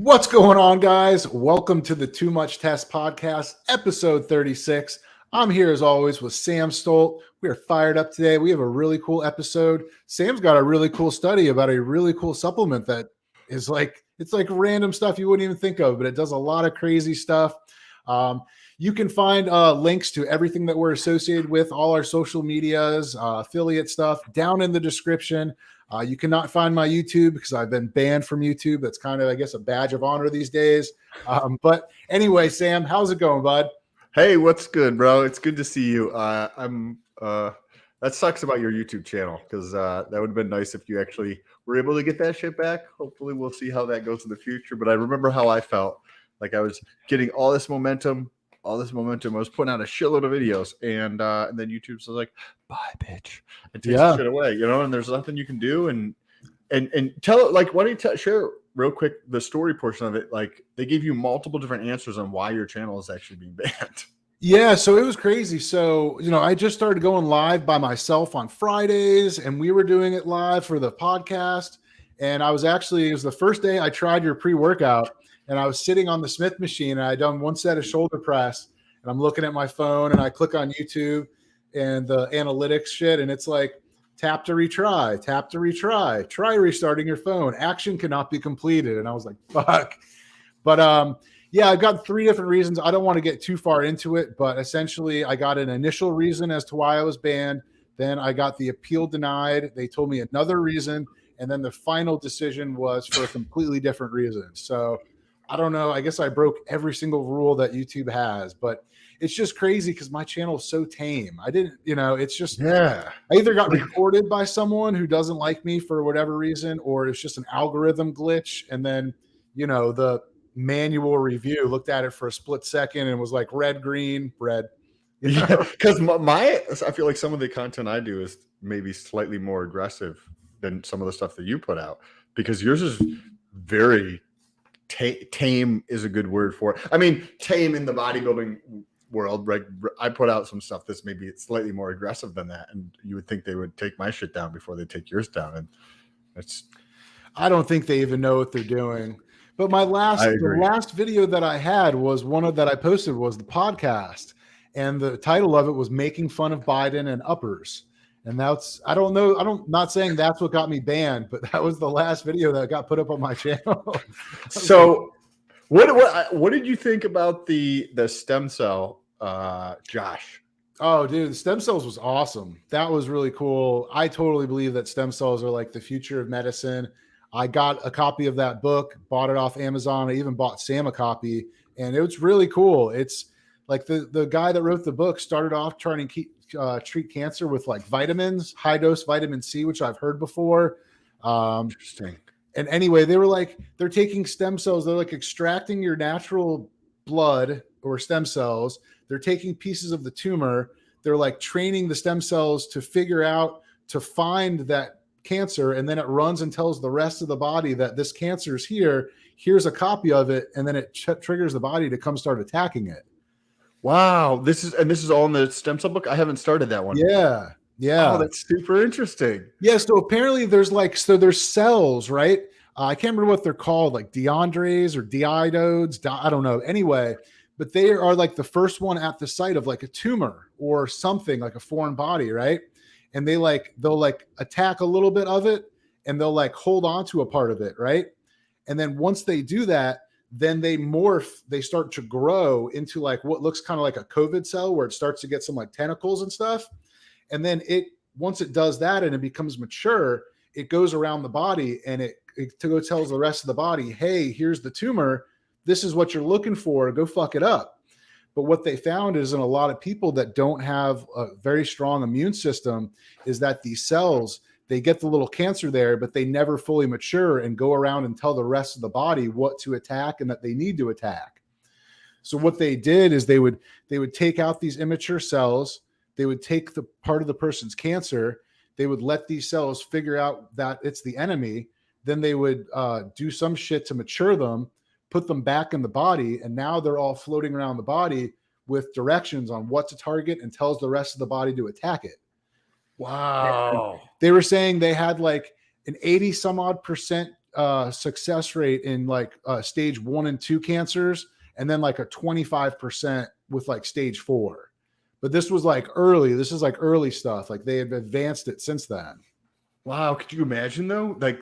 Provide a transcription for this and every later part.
What's going on, guys? Welcome to the Too Much Test Podcast, episode 36. I'm here as always with Sam Stolt. We are fired up today. We have a really cool episode. Sam's got a really cool study about a really cool supplement that is it's like random stuff you wouldn't even think of, but it does a lot of crazy stuff. You can find links to everything that we're associated with, all our social medias, affiliate stuff down in the description. You cannot find my YouTube because I've been banned from YouTube. That's kind of, I guess, a badge of honor these days. But anyway, Sam, how's it going, bud? Hey, what's good, bro? It's good to see you. That sucks about your YouTube channel because that would have been nice if you actually were able to get that shit back. Hopefully, we'll see how that goes in the future. But I remember how I felt. Like I was getting all this momentum. I was putting out a shitload of videos, and then YouTube's like, "Bye, bitch," and takes the shit away, and there's nothing you can do. And tell it, like, why don't you share real quick the story portion of it? Like, they gave you multiple different answers on why your channel is actually being banned. Yeah, so it was crazy. So, I just started going live by myself on Fridays, and we were doing it live for the podcast. And it was the first day I tried your pre-workout. And I was sitting on the Smith machine, and I done one set of shoulder press, and I'm looking at my phone, and I click on YouTube and the analytics shit, and it's like, tap to retry, try restarting your phone, action cannot be completed. And I was like, fuck. But yeah, I've got 3 different reasons. I don't want to get too far into it, but essentially I got an initial reason as to why I was banned. Then I got the appeal denied. They told me another reason, and then the final decision was for a completely different reason. So I don't know. I guess I broke every single rule that YouTube has, but it's just crazy because my channel is so tame. I didn't, it's just, I either got recorded by someone who doesn't like me for whatever reason, or it's just an algorithm glitch. And then, the manual review looked at it for a split second and was like red, green, red. Yeah, because I feel like some of the content I do is maybe slightly more aggressive than some of the stuff that you put out, because yours is very tame is a good word for it. I mean, tame in the bodybuilding world, right? I put out some stuff that's maybe slightly more aggressive than that, and you would think they would take my shit down before they take yours down, and I don't think they even know what they're doing. But the last video that I had was that I posted was the podcast, and the title of it was "Making Fun of Biden and Uppers." And not saying that's what got me banned, but that was the last video that got put up on my channel. So what did you think about the stem cell, Josh? Oh, dude, the stem cells was awesome. That was really cool. I totally believe that stem cells are like the future of medicine. I got a copy of that book, bought it off Amazon. I even bought Sam a copy, and it was really cool. It's like the guy that wrote the book started off trying to treat cancer with like vitamins, high dose vitamin C, which I've heard before. Interesting. And anyway, they were like, they're taking stem cells. They're like extracting your natural blood or stem cells. They're taking pieces of the tumor. They're like training the stem cells to find that cancer. And then it runs and tells the rest of the body that this cancer is here. Here's a copy of it. And then it triggers the body to come start attacking it. Wow. This is all in the stem cell book. I haven't started that one. Yeah. Yeah. Oh, that's super interesting. Yeah. So apparently there's cells, right? I can't remember what they're called, like deandraes or diodes. I don't know. Anyway, but they are like the first one at the site of like a tumor or something, like a foreign body, right? And they'll attack a little bit of it, and they'll like hold on to a part of it, right? And then once they do that, then they morph, they start to grow into like what looks kind of like a COVID cell, where it starts to get some like tentacles and stuff. And then once it does that and it becomes mature, it goes around the body, and it tells the rest of the body, hey, here's the tumor. This is what you're looking for. Go fuck it up. But what they found is in a lot of people that don't have a very strong immune system is that these cells, they get the little cancer there, but they never fully mature and go around and tell the rest of the body what to attack and that they need to attack. So what they did is they would take out these immature cells. They would take the part of the person's cancer. They would let these cells figure out that it's the enemy. Then they would do some shit to mature them, put them back in the body, and now they're all floating around the body with directions on what to target and tells the rest of the body to attack it. Wow. And they were saying they had like an 80 some odd % success rate in like stage 1 and 2 cancers, and then like a 25% with like stage 4. But this was like early. This is like early stuff. Like they had advanced it since then. Wow, could you imagine though? Like,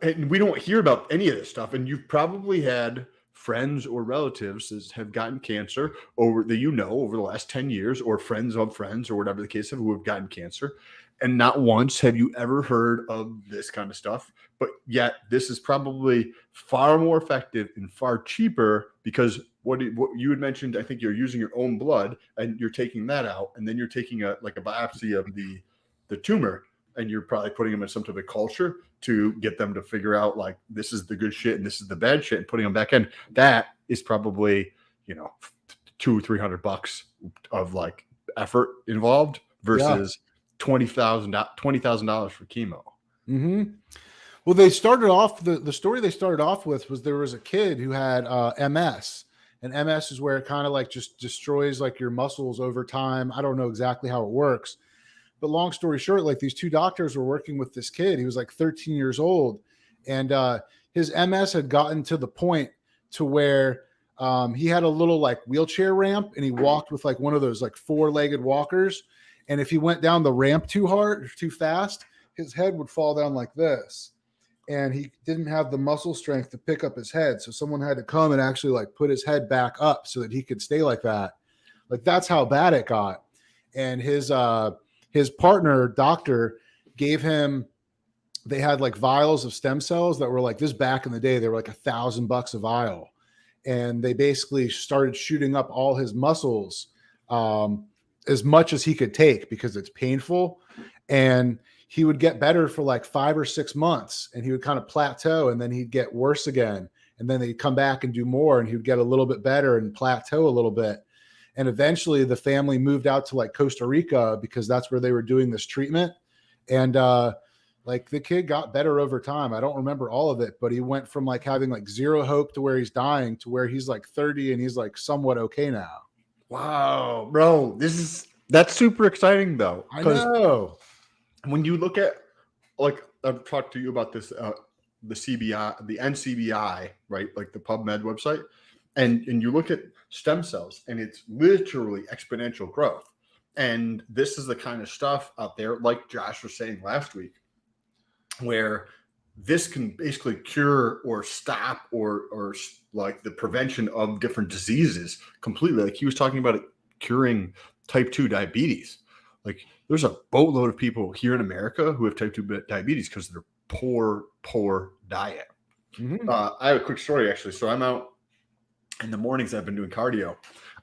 and we don't hear about any of this stuff. And you've probably had friends or relatives that have gotten cancer over over the last 10 years, or friends of friends, or whatever the case of, who have gotten cancer. And not once have you ever heard of this kind of stuff. But yet this is probably far more effective and far cheaper, because what you had mentioned, I think you're using your own blood and you're taking that out, and then you're taking a biopsy of the tumor, and you're probably putting them in some type of culture to get them to figure out like, this is the good shit and this is the bad shit, and putting them back in. That is probably, $200-300 of like effort involved versus $20,000 for chemo. Mm-hmm. Well, they started off, the story they started off with was there was a kid who had MS, and MS is where it kind of like just destroys like your muscles over time. I don't know exactly how it works, but long story short, like these two doctors were working with this kid. He was like 13 years old, and his MS had gotten to the point to where he had a little like wheelchair ramp, and he walked with like one of those like 4-legged walkers. And if he went down the ramp too hard or too fast, his head would fall down like this. And he didn't have the muscle strength to pick up his head. So someone had to come and actually like put his head back up so that he could stay like that. Like that's how bad it got. And his partner doctor gave him, they had like vials of stem cells that were like this back in the day. They were like $1,000 a vial. And they basically started shooting up all his muscles as much as he could take, because it's painful. And he would get better for like 5 or 6 months, and he would kind of plateau, and then he'd get worse again. And then they'd come back and do more, and he would get a little bit better and plateau a little bit. And eventually the family moved out to like Costa Rica, because that's where they were doing this treatment. And like the kid got better over time. I don't remember all of it, but he went from like having like zero hope to where he's dying to where he's like 30 and he's like somewhat okay now. Wow, bro. That's super exciting though. I know. When you look at, like, I've talked to you about this, the CBI, the NCBI, right? Like the PubMed website. And you look at stem cells, and it's literally exponential growth. And this is the kind of stuff out there, like Josh was saying last week, where this can basically cure or stop or like the prevention of different diseases completely. Like he was talking about it curing type 2 diabetes. Like there's a boatload of people here in America who have type 2 diabetes because of their poor diet. Mm-hmm. I have a quick story actually. So I'm out in the mornings. I've been doing cardio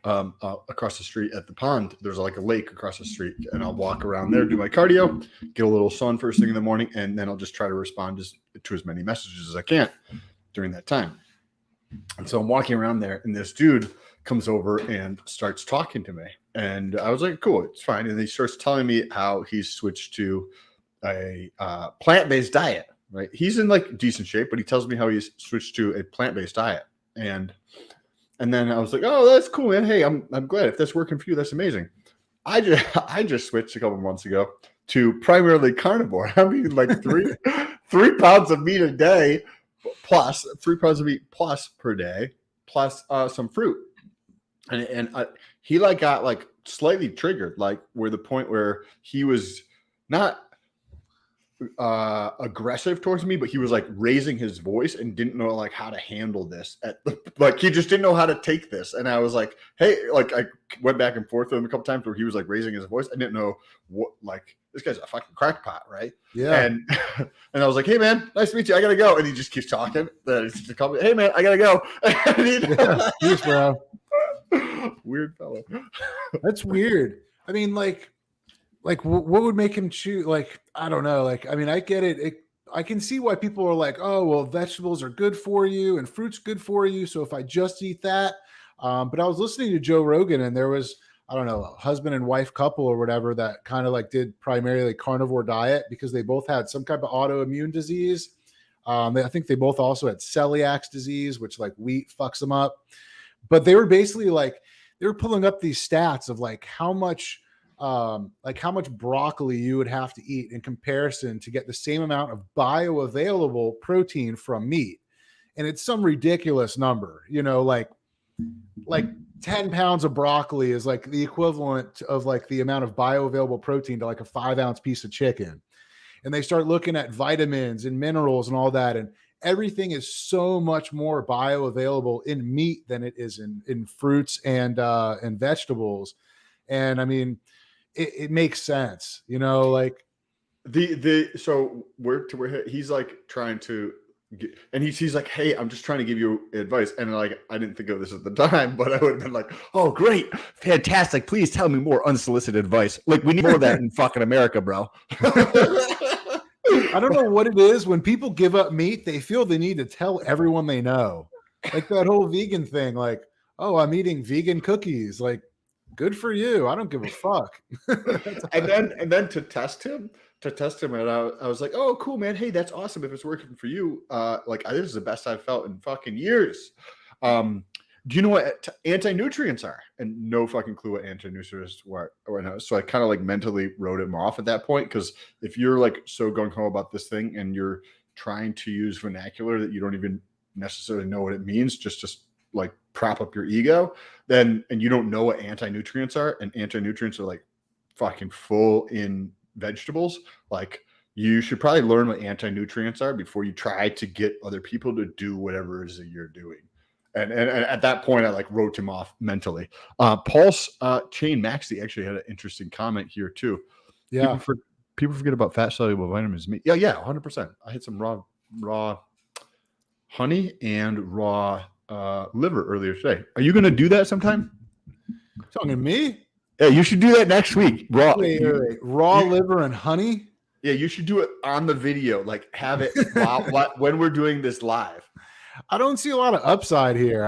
across the street at the pond. There's like a lake across the street, and I'll walk around there, do my cardio, get a little sun first thing in the morning, and then I'll just try to respond to as many messages as I can during that time. And so I'm walking around there, and this dude comes over and starts talking to me. And I was like, cool, it's fine. And he starts telling me how he's switched to a plant-based diet, right? He's in like decent shape, but he tells me how he's switched to a plant-based diet. And then I was like, oh, that's cool, man. Hey, I'm glad if that's working for you. That's amazing. I just switched a couple months ago to primarily carnivore. I mean, like three pounds of meat a day, plus 3 pounds of meat plus per day, plus some fruit. And he like got like slightly triggered, like where the point where he was not aggressive towards me, but he was like raising his voice and didn't know like how to handle this like he just didn't know how to take this. And I was like, hey, like I went back and forth with him a couple times where he was like raising his voice. I didn't know what, like, this guy's a fucking crackpot, right? Yeah. And I was like, hey man, nice to meet you, I gotta go. And he just keeps talking. Then he's just called me, hey man, I gotta go. Yeah, thanks, bro. Weird fellow. That's weird. I mean, like what would make him choose? Like, I don't know. Like, I mean, I get it. I can see why people are like, oh, well, vegetables are good for you and fruit's good for you. So if I just eat that, but I was listening to Joe Rogan, and there was, I don't know, a husband and wife couple or whatever that kind of like did primarily carnivore diet because they both had some type of autoimmune disease. I think they both also had celiac disease, which like wheat fucks them up. But they were basically like, they were pulling up these stats of like how much like how much broccoli you would have to eat in comparison to get the same amount of bioavailable protein from meat. And it's some ridiculous number, like 10 pounds of broccoli is like the equivalent of like the amount of bioavailable protein to like a 5-ounce piece of chicken. And they start looking at vitamins and minerals and all that. And everything is so much more bioavailable in meat than it is in fruits and vegetables. And I mean, it makes sense, like so he's like trying to get, and he's like, hey, I'm just trying to give you advice. And like, I didn't think of this at the time, but I would have been like, oh, great, fantastic. Please tell me more unsolicited advice. Like, we need more of that in fucking America, bro. I don't know what it is. When people give up meat, they feel the need to tell everyone they know. Like that whole vegan thing, like, oh, I'm eating vegan cookies. Like, good for you. I don't give a fuck. and then to test him, and I was like, oh, cool, man. Hey, that's awesome. If it's working for you, like this is the best I've felt in fucking years. Do you know what anti-nutrients are? And no fucking clue what anti-nutrients were. So I kind of like mentally wrote him off at that point, because if you're like so gung-ho about this thing and you're trying to use vernacular that you don't even necessarily know what it means, just to like prop up your ego, and you don't know what anti-nutrients are, and anti-nutrients are like fucking full in vegetables, like you should probably learn what anti-nutrients are before you try to get other people to do whatever it is that you're doing. And at that point, I like wrote him off mentally. Pulse Chain Maxi actually had an interesting comment here too. Yeah, people forget about fat soluble vitamins. Yeah, 100%. I had some raw honey and raw liver earlier today. Are you going to do that sometime? Talking to me? Yeah, you should do that next week. Raw liver and honey. Yeah, you should do it on the video. Like, have it when we're doing this live. I don't see a lot of upside here.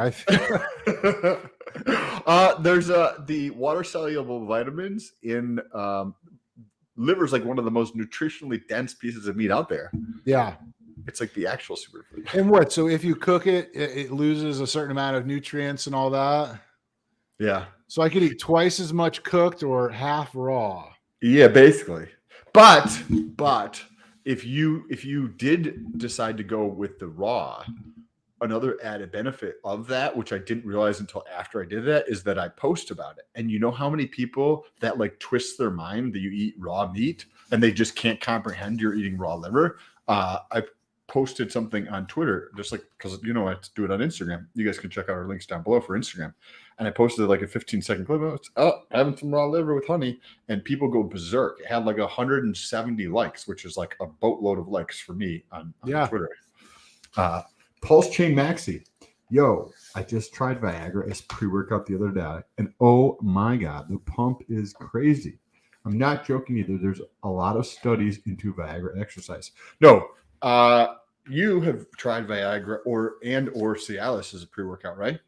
There's the water soluble vitamins in liver is like one of the most nutritionally dense pieces of meat out there. Yeah, it's like the actual superfood. And what? So if you cook it, it loses a certain amount of nutrients and all that. Yeah. So I could eat twice as much cooked or half raw. Yeah, basically. But if you did decide to go with the raw, another added benefit of that, which I didn't realize until after I did that, is that I post about it. And you know how many people that like twist their mind that you eat raw meat and they just can't comprehend you're eating raw liver? I posted something on Twitter, just like, because I have to do it on Instagram. You guys can check out our links down below for Instagram. And I posted like a 15-second clip. Having some raw liver with honey, and people go berserk. It had like 170 likes, which is like a boatload of likes for me on Twitter. Pulse Chain Maxi. Yo, I just tried Viagra as pre-workout the other day, and oh my God, the pump is crazy. I'm not joking either. There's a lot of studies into Viagra exercise. No, you have tried Viagra or Cialis as a pre-workout, right?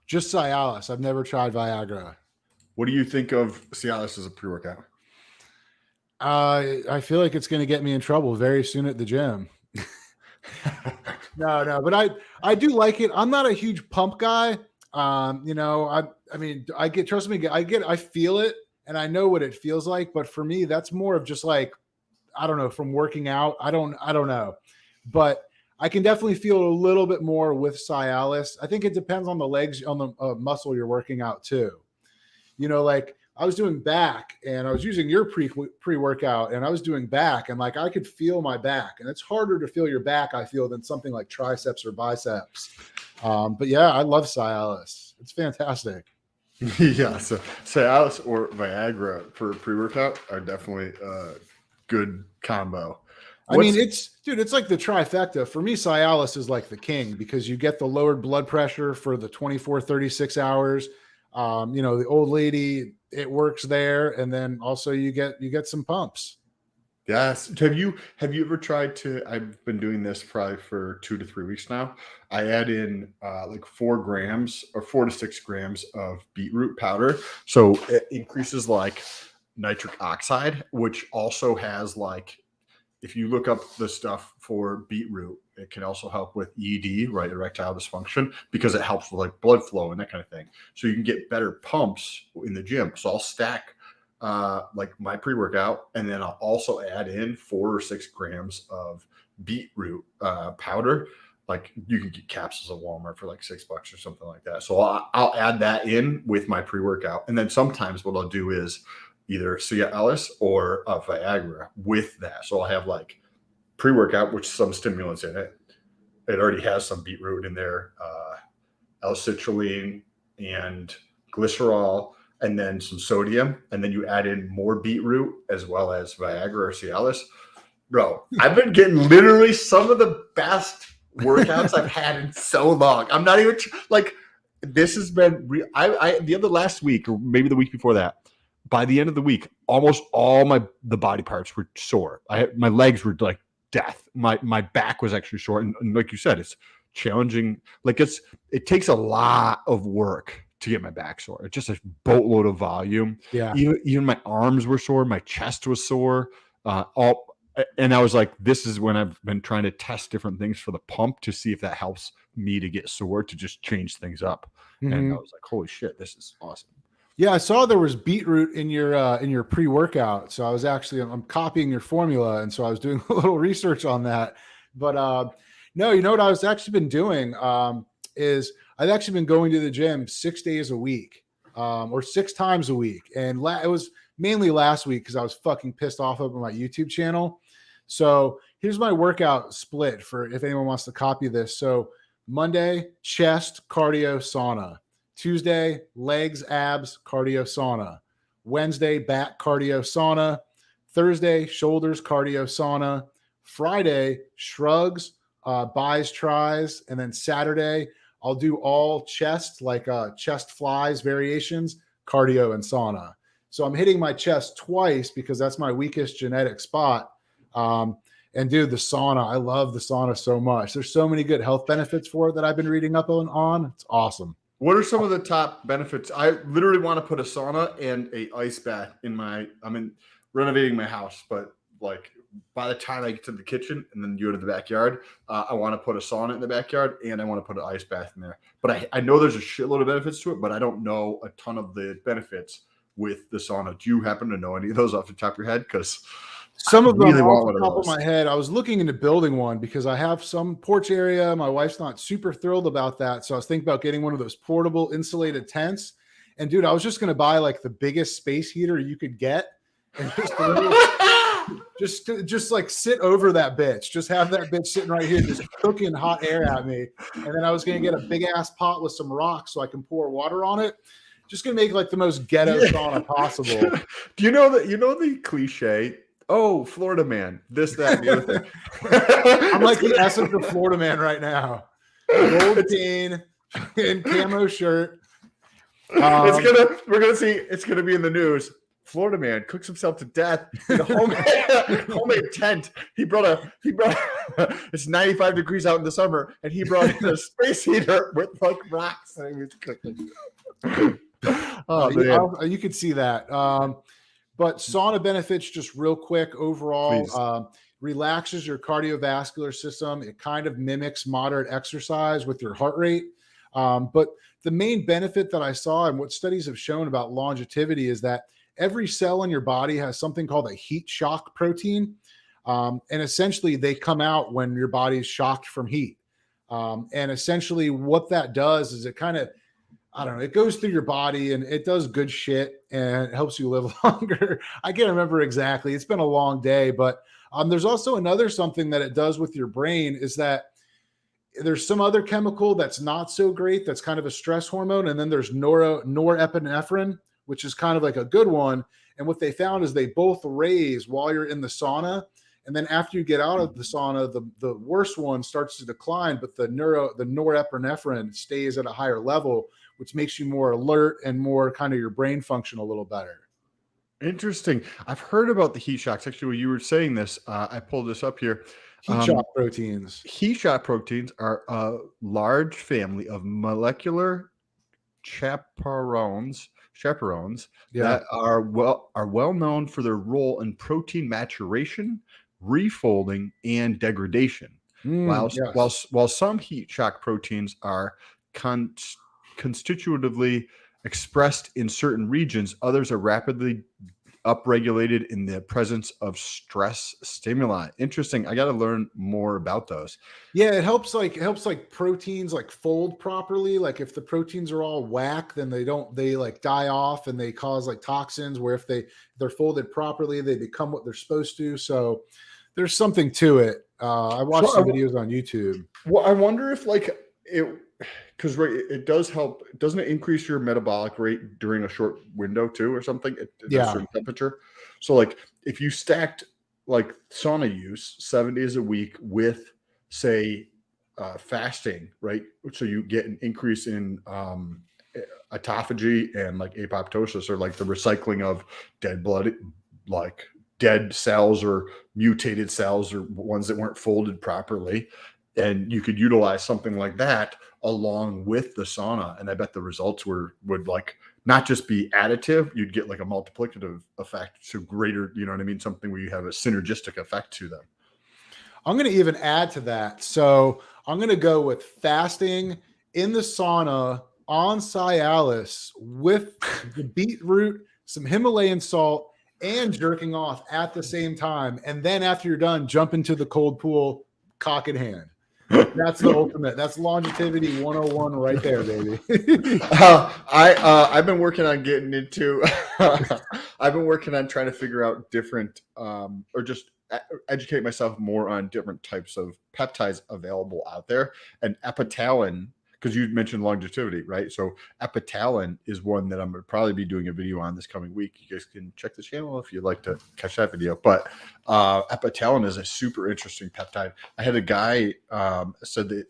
Just Cialis. I've never tried Viagra. What do you think of Cialis as a pre-workout? I feel like it's going to get me in trouble very soon at the gym. No, but I do like it. I'm not a huge pump guy. I feel it and I know what it feels like, but for me, that's more of just like, I don't know, from working out. I don't know, but I can definitely feel a little bit more with Cialis. I think it depends on the legs, on the muscle you're working out too. Like I was doing back and I was using your pre-workout and I was doing back and like I could feel my back, and it's harder to feel your back, I feel, than something like triceps or biceps. But yeah, I love Cialis. It's fantastic. Yeah, so Cialis or Viagra for pre-workout are definitely a good combo. It's like the trifecta. For me, Cialis is like the king because you get the lowered blood pressure for the 24, 36 hours. The old lady, it works there. And then also you get some pumps. Yes. Have you ever tried to, I've been doing this probably for 2 to 3 weeks now. I add in like 4 grams or 4 to 6 grams of beetroot powder. So it increases like nitric oxide, which also has like, if you look up the stuff for beetroot, it can also help with ED, right? Erectile dysfunction, because it helps with like blood flow and that kind of thing. So you can get better pumps in the gym. So I'll stack like my pre-workout, and then I'll also add in 4 or 6 grams of beetroot powder. Like you can get capsules at Walmart for like $6 or something like that. So I'll add that in with my pre-workout. And then sometimes what I'll do is either Cialis or Viagra with that. So I'll have like pre-workout, which some stimulants in it. It already has some beetroot in there, L-citrulline and glycerol, and then some sodium. And then you add in more beetroot as well as Viagra or Cialis. Bro, I've been getting literally some of the best workouts I've had in so long. I'm not even like, this has been the other last week, or maybe the week before that, by the end of the week, almost all the body parts were sore. My legs were like death. My back was actually sore, and like you said, it's challenging. Like it takes a lot of work to get my back sore. It's just a boatload of volume. Yeah. Even my arms were sore. My chest was sore. And I was like, this is when I've been trying to test different things for the pump to see if that helps me to get sore, to just change things up. And I was like, holy shit, this is awesome. Yeah, I saw there was beetroot in your pre-workout. So I'm copying your formula, and so I was doing a little research on that. But no, you know what I was actually been doing is I've actually been going to the gym 6 days a week, or 6 times a week, and it was mainly last week because I was fucking pissed off over my YouTube channel. So here's my workout split for if anyone wants to copy this. So Monday, chest, cardio, sauna. Tuesday, legs, abs, cardio, sauna. Wednesday, back, cardio, sauna. Thursday, shoulders, cardio, sauna. Friday, shrugs, bis, tris. And then Saturday, I'll do all chest, like chest flies variations, cardio, and sauna. So I'm hitting my chest twice because that's my weakest genetic spot. And dude, the sauna, I love the sauna so much. There's so many good health benefits for it that I've been reading up on. It's awesome. What are some of the top benefits? I literally want to put a sauna and a ice bath I'm renovating my house, but like by the time I get to the kitchen and then go to the backyard, I want to put a sauna in the backyard and I want to put an ice bath in there. But I know there's a shitload of benefits to it, but I don't know a ton of the benefits with the sauna. Do you happen to know any of those off the top of your head? Because some of them off the top of my head, I was looking into building one because I have some porch area. My wife's not super thrilled about that. So I was thinking about getting one of those portable insulated tents. And dude, I was just going to buy like the biggest space heater you could get and just like sit over that bitch. Just have that bitch sitting right here, just cooking hot air at me. And then I was going to get a big ass pot with some rocks so I can pour water on it. Just going to make like the most ghetto sauna possible. Do you know the cliche? Oh, Florida man, this, that, and the other thing. I'm like the essence of Florida man right now. Gold chain and camo shirt. It's gonna be in the news. Florida man cooks himself to death in a homemade tent. He brought it's 95 degrees out in the summer, and he brought in a space heater with like rocks and he was cooking. You could see that. But sauna benefits just real quick overall, relaxes your cardiovascular system. It kind of mimics moderate exercise with your heart rate. But the main benefit that I saw and what studies have shown about longevity is that every cell in your body has something called a heat shock protein. And essentially they come out when your body is shocked from heat. And essentially what that does is it kind of, I don't know, it goes through your body and it does good shit and it helps you live longer. I can't remember exactly. It's been a long day, but there's also another something that it does with your brain is that there's some other chemical that's not so great. That's kind of a stress hormone. And then there's norepinephrine, which is kind of like a good one. And what they found is they both raise while you're in the sauna. And then after you get out of the sauna, the worst one starts to decline, but the norepinephrine stays at a higher level, which makes you more alert and more kind of your brain function a little better. Interesting. I've heard about the heat shocks. Actually, when you were saying this, I pulled this up here. Heat shock proteins. Heat shock proteins are a large family of molecular chaperones that are well known for their role in protein maturation, refolding, and degradation. While some heat shock proteins are constitutively expressed in certain regions, others are rapidly upregulated in the presence of stress stimuli. Interesting. I got to learn more about those. Yeah, it helps like proteins like fold properly. Like if the proteins are all whack, then they like die off and they cause like toxins, where if they're folded properly, they become what they're supposed to. So there's something to it. I watched some videos on YouTube. Well, I wonder if like it, because right, it does help. Doesn't it increase your metabolic rate during a short window too, or something? At a certain temperature. So like if you stacked like sauna use 7 days a week with say fasting, right? So you get an increase in autophagy and like apoptosis, or like the recycling of dead blood, like dead cells or mutated cells or ones that weren't folded properly. And you could utilize something like that along with the sauna. And I bet the results would like not just be additive, you'd get like a multiplicative effect. So greater, you know what I mean? Something where you have a synergistic effect to them. I'm going to even add to that. So I'm going to go with fasting in the sauna on Cialis with the beetroot, some Himalayan salt, and jerking off at the same time. And then after you're done, jump into the cold pool, cock in hand. That's the ultimate. That's longevity 101 right there, baby. I've been working on getting into. I've been working on trying to figure out different, or just educate myself more on different types of peptides available out there. And epitalin, because you mentioned longevity, right? So epitalin is one that I'm going to probably be doing a video on this coming week. You guys can check the channel if you'd like to catch that video. But epitalin is a super interesting peptide. I had a guy said that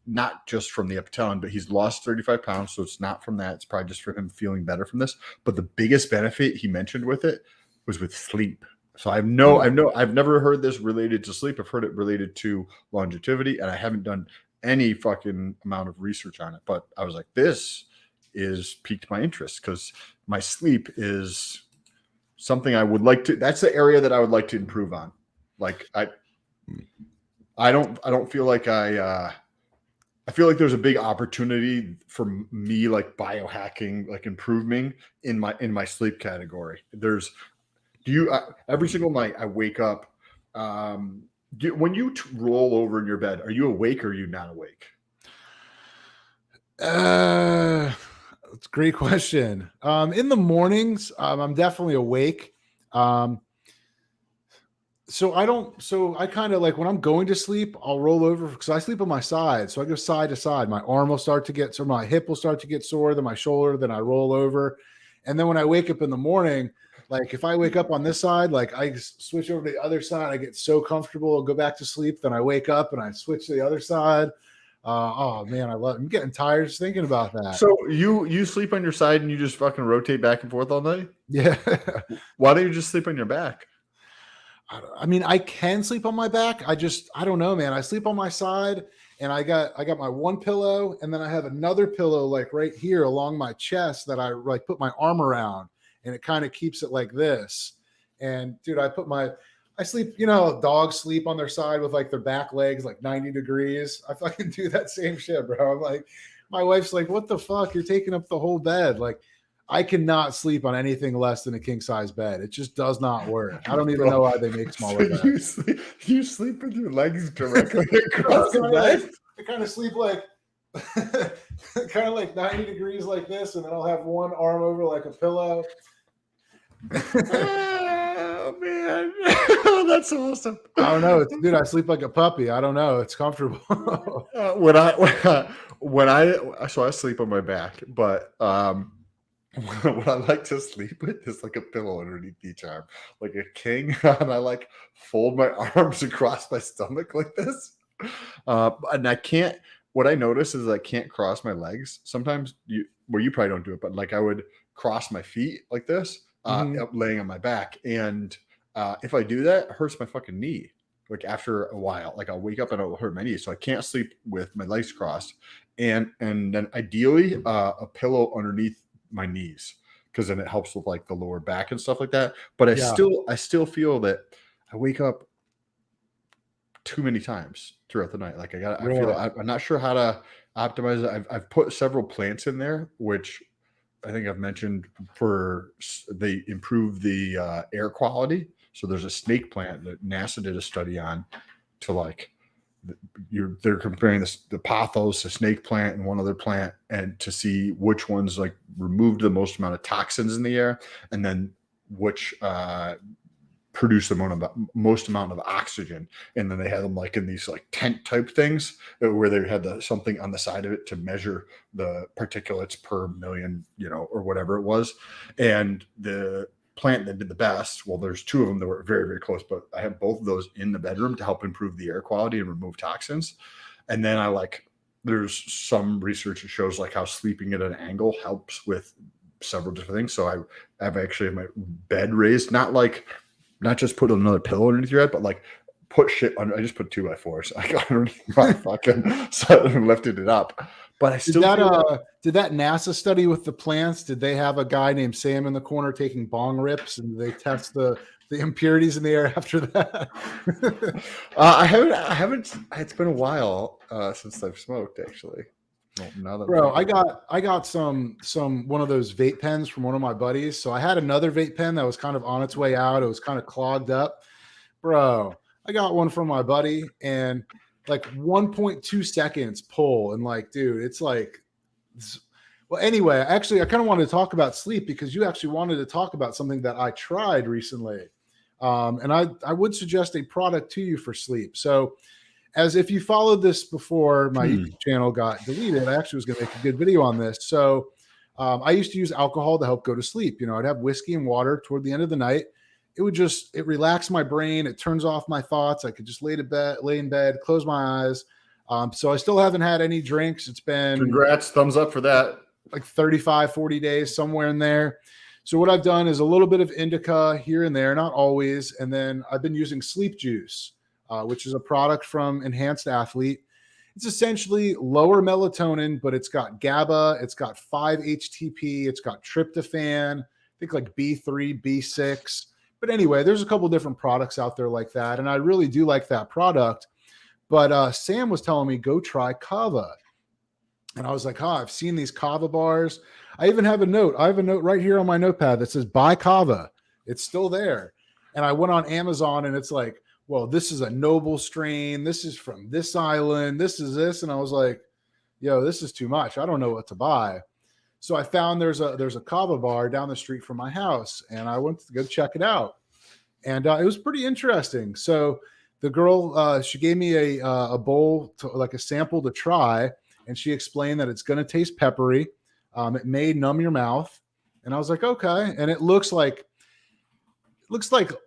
not just from the epitalin, but he's lost 35 pounds. So it's not from that. It's probably just for him feeling better from this. But the biggest benefit he mentioned with it was with sleep. So I've never heard this related to sleep. I've heard it related to longevity, and I haven't done any fucking amount of research on it. But I was like, this is piqued my interest because my sleep is something I would like to. That's the area that I would like to improve on. Like I don't feel like I feel like there's a big opportunity for me, like biohacking, like improving in my sleep category. Every single night I wake up, when you roll over in your bed, are you awake or are you not awake? It's a great question. In the mornings, I'm definitely awake. So I kind of like when I'm going to sleep, I'll roll over because I sleep on my side. So I go side to side. My arm will start to get, so my hip will start to get sore, then my shoulder, then I roll over. And then when I wake up in the morning, like if I wake up on this side, like I switch over to the other side, I get so comfortable, I'll go back to sleep. Then I wake up and I switch to the other side. Oh man, I'm getting tired just thinking about that. So you sleep on your side and you just fucking rotate back and forth all night? Yeah. Why don't you just sleep on your back? I mean, I can sleep on my back. I don't know, man. I sleep on my side and I got my one pillow and then I have another pillow like right here along my chest that I like put my arm around and it kind of keeps it like this. And dude, I sleep, dogs sleep on their side with like their back legs, like 90 degrees. I fucking do that same shit, bro. I'm like, my wife's like, what the fuck? You're taking up the whole bed. Like, I cannot sleep on anything less than a king size bed. It just does not work. I don't even know why they make smaller beds. You sleep with your legs directly across the bed? I kind of sleep like kind of like 90 degrees like this, and then I'll have one arm over like a pillow. Oh man, that's awesome. I don't know, dude. I sleep like a puppy. I don't know. It's comfortable. So I sleep on my back, but what I like to sleep with is like a pillow underneath each arm, like a king, and I like fold my arms across my stomach like this, and I can't. What I notice is I can't cross my legs. Sometimes you probably don't do it, but like I would cross my feet like this, laying on my back, and if I do that, it hurts my fucking knee. Like after a while, like I'll wake up and it'll hurt my knee, so I can't sleep with my legs crossed, and then ideally a pillow underneath my knees, because then it helps with like the lower back and stuff like that. But I still feel that I wake up too many times throughout the night. Like I'm not sure how to optimize it. I've put several plants in there, which I think I've mentioned they improve the air quality. So there's a snake plant that NASA did a study on to like they're comparing the pothos, the snake plant, and one other plant, and to see which ones like removed the most amount of toxins in the air, and then which produce the most amount of oxygen. And then they had them like in these like tent type things where they had something on the side of it to measure the particulates per million, or whatever it was. And the plant that did the best, well, there's two of them that were very, very close, but I have both of those in the bedroom to help improve the air quality and remove toxins. And then there's some research that shows like how sleeping at an angle helps with several different things. So I've actually my bed raised, not just put another pillow underneath your head, but like put shit under. I just put 2x4s. I got underneath my fucking so and lifted it up. But I still did that NASA study with the plants? Did they have a guy named Sam in the corner taking bong rips, and they test the impurities in the air after that? I haven't. It's been a while since I've smoked, actually. Well, now that Bro, I got some one of those vape pens from one of my buddies. So I had another vape pen that was kind of on its way out. It was kind of clogged up. Bro, I got one from my buddy, and like 1.2 seconds pull, and like, dude, it's like, well, anyway, actually, I kind of wanted to talk about sleep because you actually wanted to talk about something that I tried recently. And I would suggest a product to you for sleep. So as if you followed this before my YouTube channel got deleted, I actually was going to make a good video on this. So I used to use alcohol to help go to sleep. I'd have whiskey and water toward the end of the night. It relaxed my brain. It turns off my thoughts. I could just lay in bed, close my eyes. So I still haven't had any drinks. It's been congrats, thumbs up for that. Like 35, 40 days, somewhere in there. So what I've done is a little bit of indica here and there, not always. And then I've been using sleep juice, which is a product from Enhanced Athlete. It's essentially lower melatonin, but it's got GABA, it's got 5-HTP, it's got tryptophan, I think like B3, B6. But anyway, there's a couple different products out there like that, and I really do like that product. But Sam was telling me, go try Kava. And I was like, I've seen these Kava bars. I even have a note. I have a note right here on my notepad that says, buy Kava. It's still there. And I went on Amazon, and it's like, well, this is a noble strain. This is from this island. This is this. And I was like, yo, this is too much. I don't know what to buy. So I found there's a Kava bar down the street from my house, and I went to go check it out. And it was pretty interesting. So the girl, she gave me a bowl, like a sample to try, and she explained that it's going to taste peppery. It may numb your mouth. And I was like, okay. And it looks like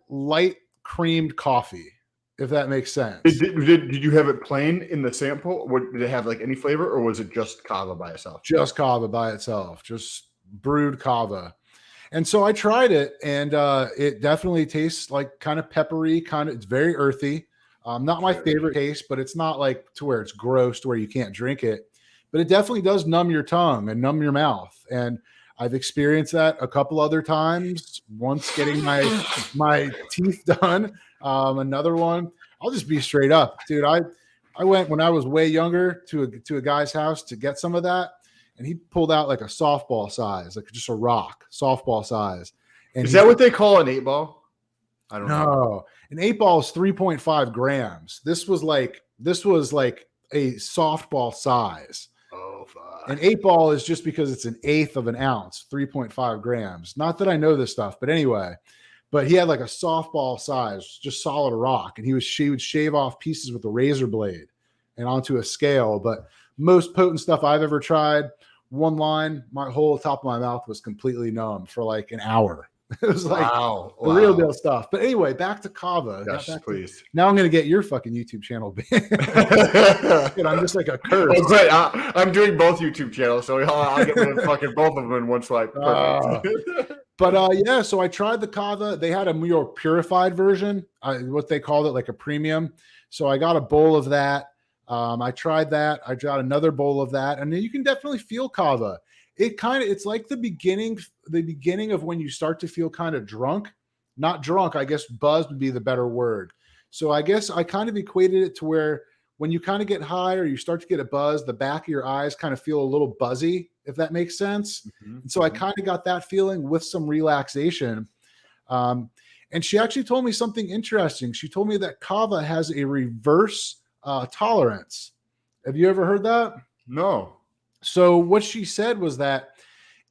light creamed coffee, if that makes sense. Did you have it plain in the sample? Did it have like any flavor, or was it just Kava by itself? Just Kava by itself, just brewed Kava. And so I tried it, and it definitely tastes like kind of peppery, it's very earthy. Not my favorite taste, but it's not like to where it's gross to where you can't drink it. But it definitely does numb your tongue and numb your mouth. And I've experienced that a couple other times. Once getting my teeth done. Another one, I'll just be straight up, dude. I went when I was way younger to a guy's house to get some of that, and he pulled out like a softball size, like just a rock, softball size. And is that what they call an 8-ball? I don't know. No, an 8-ball is 3.5 grams. This was like a softball size. Oh, fuck. An 8-ball is just because it's an eighth of an ounce, 3.5 grams. Not that I know this stuff, but anyway. But he had like a softball size, just solid rock, and she would shave off pieces with a razor blade and onto a scale. But most potent stuff I've ever tried, one line, my whole top of my mouth was completely numb for like an hour. It was like the real deal stuff. But anyway, back to Kava. Yes, please. Now I'm going to get your fucking YouTube channel banned. I'm just like a curse. Oh, great. I'm doing both YouTube channels, so I'll get rid of fucking both of them in one swipe. But yeah, so I tried the Kava. They had a more purified version, what they called it, like a premium. So I got a bowl of that. I tried that. I got another bowl of that, and then you can definitely feel Kava. It's like the beginning of when you start to feel kind of drunk. Not drunk, I guess buzzed would be the better word. So I guess I kind of equated it to where when you kind of get high or you start to get a buzz, the back of your eyes kind of feel a little buzzy, if that makes sense. And so I kind of got that feeling with some relaxation. And she actually told me something interesting. She told me that kava has a reverse tolerance. Have you ever heard that? No. So what she said was that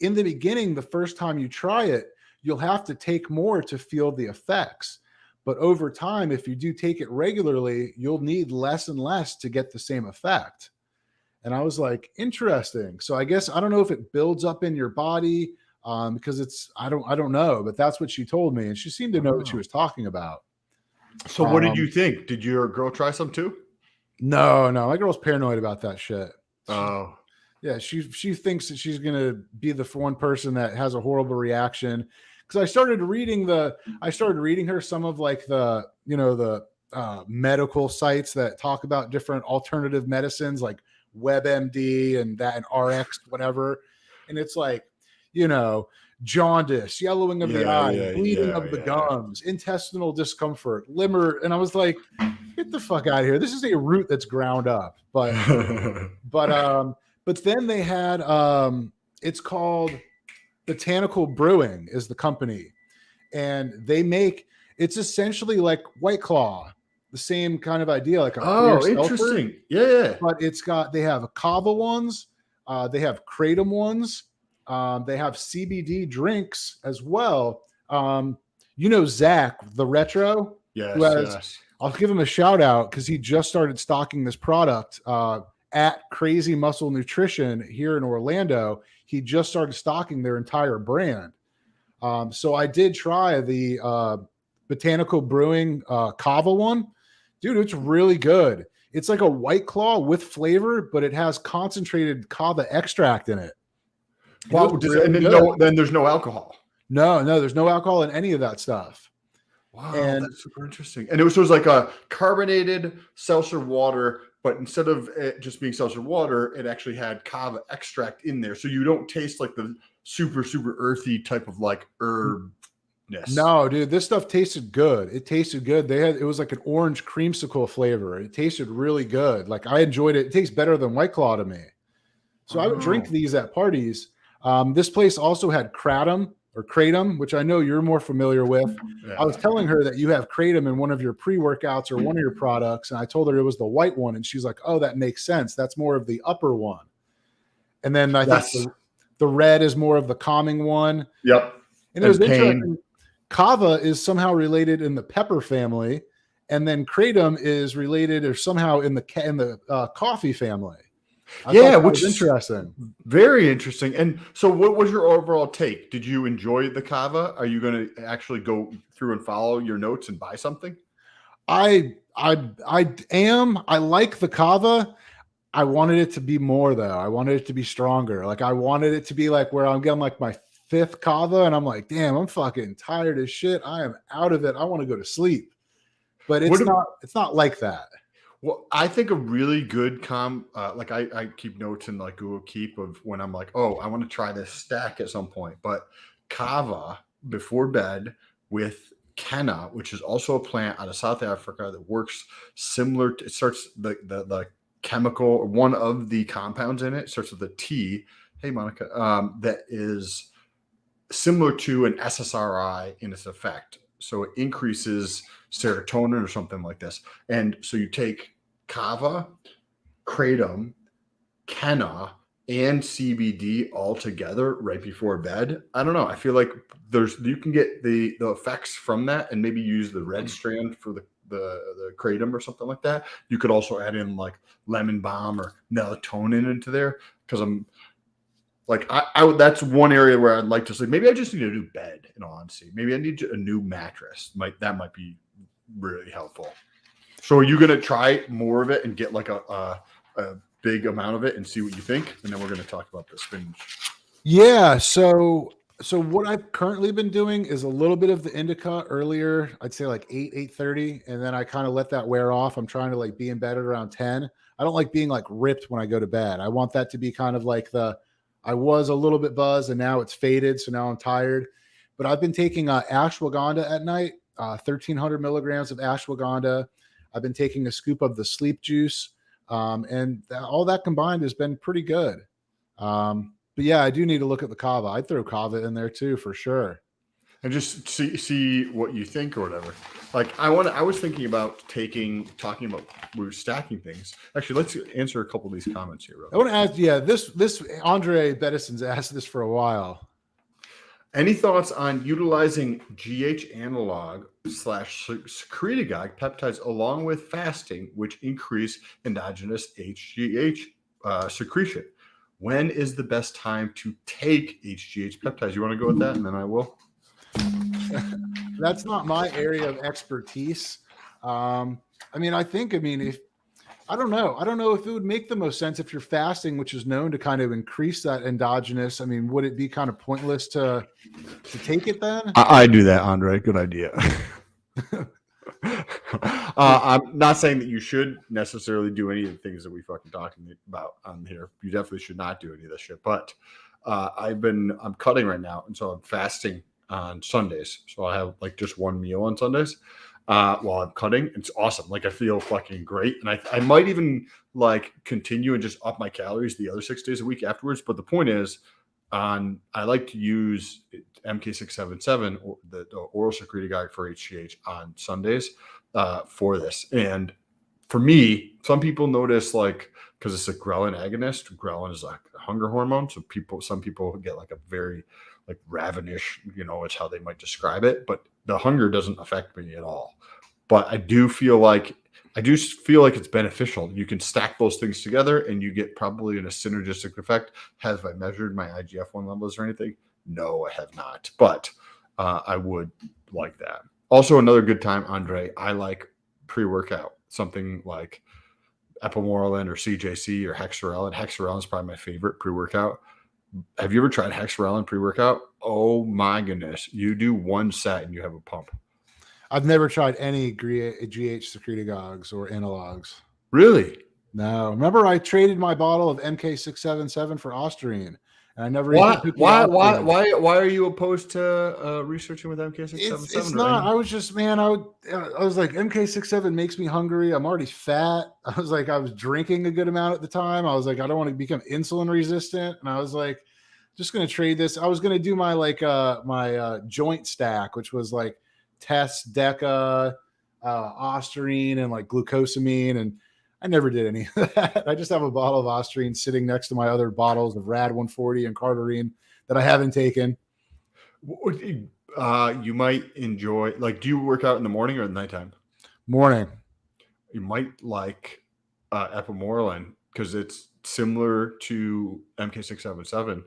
in the beginning, the first time you try it, you'll have to take more to feel the effects. But over time, if you do take it regularly, you'll need less and less to get the same effect. And I was like, interesting. So I guess I don't know if it builds up in your body because I don't know, but that's what she told me. And she seemed to know what she was talking about. So what did you think? Did your girl try some too? No, my girl's paranoid about that shit. Oh. Yeah, she thinks that she's gonna be the one person that has a horrible reaction. Because I started reading her some of like the medical sites that talk about different alternative medicines like WebMD and that and RX whatever, and it's like jaundice, yellowing of the eye, bleeding of the gums, intestinal discomfort, liver, and I was like, get the fuck out of here. This is a root that's ground up, but then they had it's called Botanical Brewing is the company, and it's essentially like White Claw, the same kind of idea, like a interesting, yeah. But they have kava ones, they have kratom ones, they have CBD drinks as well. Zach the Retro, yes. I'll give him a shout out because he just started stocking this product at Crazy Muscle Nutrition here in Orlando. He just started stocking their entire brand. So I did try the Botanical Brewing Kava one. Dude, it's really good. It's like a White Claw with flavor, but it has concentrated kava extract in it. Wow, then there's no alcohol. No, there's no alcohol in any of that stuff. Wow, that's super interesting. And it was like a carbonated seltzer water, but instead of it just being seltzer water, it actually had kava extract in there. So you don't taste like the super, super earthy type of like herbness. No, dude, this stuff tasted good. It tasted good. It was like an orange creamsicle flavor. It tasted really good. Like I enjoyed it. It tastes better than White Claw to me. So I would drink these at parties. This place also had kratom, which I know you're more familiar with. Yeah. I was telling her that you have kratom in one of your pre-workouts or one of your products, and I told her it was the white one, and she's like, oh, that makes sense. That's more of the upper one. And then I think the red is more of the calming one. Yep. And it was interesting. Kava is somehow related in the pepper family, and then kratom is related or somehow in the coffee family. Which is interesting. Very interesting. And so what was your overall take? Did you enjoy the kava? Are you going to actually go through and follow your notes and buy something? I am. I like the kava. I wanted it to be more though. I wanted it to be stronger. Like I wanted it to be like where I'm getting like my 5th kava and I'm like, damn, I'm fucking tired as shit. I am out of it. I want to go to sleep. But it's not like that. Well, I think a really good like I keep notes in like Google Keep of when I'm like, oh, I want to try this stack at some point. But kava before bed with kenna, which is also a plant out of South Africa that works similar to, it starts the chemical, or one of the compounds in it starts with a T. Hey, Monica, that is similar to an SSRI in its effect. So it increases serotonin or something like this. And so you take kava, kratom, kenna, and CBD all together right before bed. I don't know. I feel like you can get the effects from that and maybe use the red strand for the kratom or something like that. You could also add in like lemon balm or melatonin into there because I'm like, that's one area where I'd like to sleep. Maybe I just need a new bed, in all honesty. Maybe I need a new mattress. That might be really helpful. So are you going to try more of it and get like a big amount of it and see what you think? And then we're going to talk about the spinach. Yeah. So what I've currently been doing is a little bit of the indica earlier. I'd say like 8:30. And then I kind of let that wear off. I'm trying to like be in bed at around 10. I don't like being like ripped when I go to bed. I want that to be kind of like I was a little bit buzzed and now it's faded. So now I'm tired, but I've been taking ashwagandha at night, 1,300 milligrams of ashwagandha. I've been taking a scoop of the sleep juice. All that combined has been pretty good. But yeah, I do need to look at the Kava. I'd throw Kava in there too, for sure. And just see what you think or whatever. Like I was thinking about talking about we're stacking things. Actually, let's answer a couple of these comments here. I want to ask, this Andre Bettison's asked this for a while. Any thoughts on utilizing GH analog / secretagogue peptides along with fasting, which increase endogenous HGH secretion? When is the best time to take HGH peptides? You want to go with that, and then I will. That's not my area of expertise. If I don't know if it would make the most sense if you're fasting, which is known to kind of increase that endogenous. I mean, would it be kind of pointless to take it then? I do that, Andre. Good idea. I'm not saying that you should necessarily do any of the things that we fucking talking about on here. You definitely should not do any of this shit. But I'm cutting right now, and so I'm fasting on Sundays. So I have like just one meal on Sundays while I'm cutting. It's awesome. Like I feel fucking great. And I might even like continue and just up my calories the other 6 days a week afterwards. But the point is I like to use MK677 or the oral secretagogue for HGH on Sundays for this. And for me, some people notice like, because it's a ghrelin agonist, ghrelin is like a hunger hormone. So some people get like a very like ravenish, it's how they might describe it, but the hunger doesn't affect me at all. But I do feel like it's beneficial. You can stack those things together and you get probably a synergistic effect. Have I measured my IGF-1 levels or anything? No, I have not, but I would like that. Also, another good time, Andre, I like pre-workout, something like epimorelin or CJC or hexarelin. Hexarelin is probably my favorite pre-workout. Have you ever tried hexarelin pre-workout? Oh my goodness. You do one set and you have a pump. I've never tried any GH secretagogues or analogs. Really? No. Remember I traded my bottle of MK677 for Ostarine. And I never why are you opposed to researching with MK677? It's not. I was just, man, I was like, MK67 makes me hungry. I'm already fat. I was drinking a good amount at the time. I was like, I don't want to become insulin resistant. And I was like, just going to trade this. I was going to do my my joint stack, which was like Tess, Deca, Ostarine, and like glucosamine. And I never did any of that. I just have a bottle of Ostarine sitting next to my other bottles of Rad 140 and Cardarine that I haven't taken. You might enjoy, like, do you work out in the morning or at nighttime? Morning. You might like epimorelin because it's similar to MK677,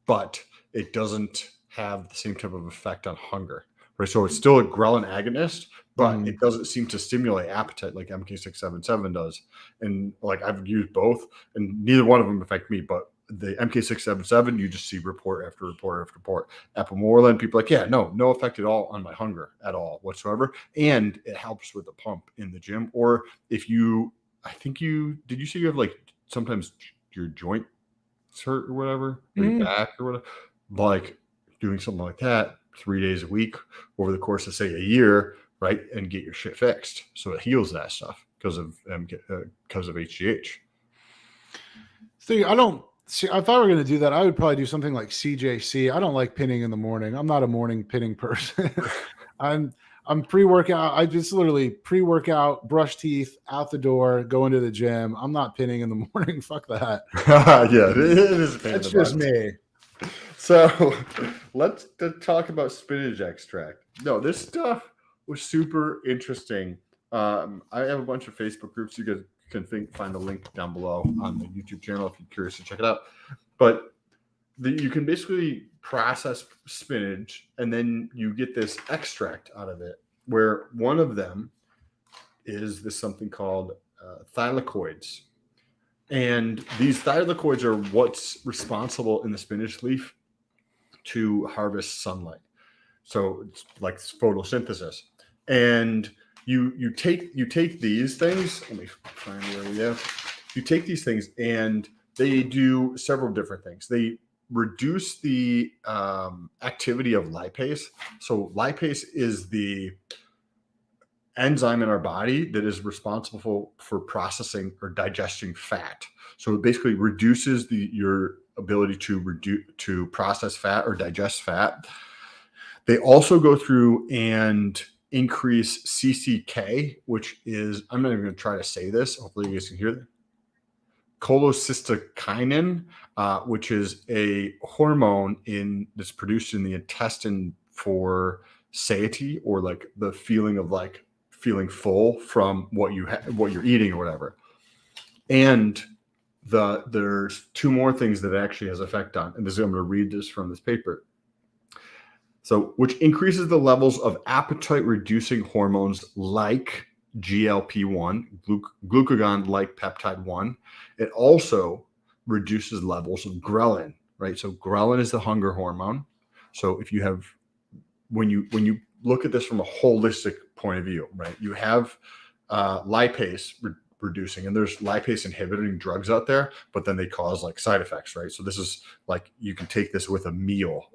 but it doesn't have the same type of effect on hunger. Right, so it's still a ghrelin agonist, but it doesn't seem to stimulate appetite like MK677 does. And like I've used both, and neither one of them affect me. But the MK677, you just see report after report after report. Epimorelin, people are like, yeah, no effect at all on my hunger at all whatsoever, and it helps with the pump in the gym. Or if you, did you say you have like sometimes your joint hurt or whatever, or your back or whatever, like doing something like that 3 days a week over the course of say a year, right, and get your shit fixed so it heals that stuff because of HGH. See, I don't see if I were going to do that, I would probably do something like CJC. I don't like pinning in the morning. I'm not a morning pinning person. I'm pre-workout. I just literally pre-workout, brush teeth, out the door, go into the gym. I'm not pinning in the morning. Fuck that. Yeah, it is a pain. That's just me. So let's talk about spinach extract. No, this stuff was super interesting. I have a bunch of Facebook groups. You guys can find the link down below on the YouTube channel if you're curious to check it out. But you can basically process spinach and then you get this extract out of it, where one of them is something called thylakoids. And these thylakoids are what's responsible in the spinach leaf to harvest sunlight. So it's like photosynthesis. And you take these things. Let me find where we have. You take these things and they do several different things. They reduce the activity of lipase. So lipase is the enzyme in our body that is responsible for processing or digesting fat. So it basically reduces your ability to process fat or digest fat. They also go through and increase CCK, which is, I'm not even going to try to say this. Hopefully you guys can hear that. Cholecystokinin, which is a hormone that's produced in the intestine for satiety, or like the feeling of like feeling full from what you're eating or whatever. And there's two more things that it actually has effect on. And I'm going to read this from this paper. So, which increases the levels of appetite reducing hormones like GLP-1, glucagon-like peptide 1. It also reduces levels of ghrelin, right? So ghrelin is the hunger hormone. So if you have, when you look at this from a holistic point of view, right, you have lipase reducing, and there's lipase inhibiting drugs out there, but then they cause like side effects, right? So this is like, you can take this with a meal,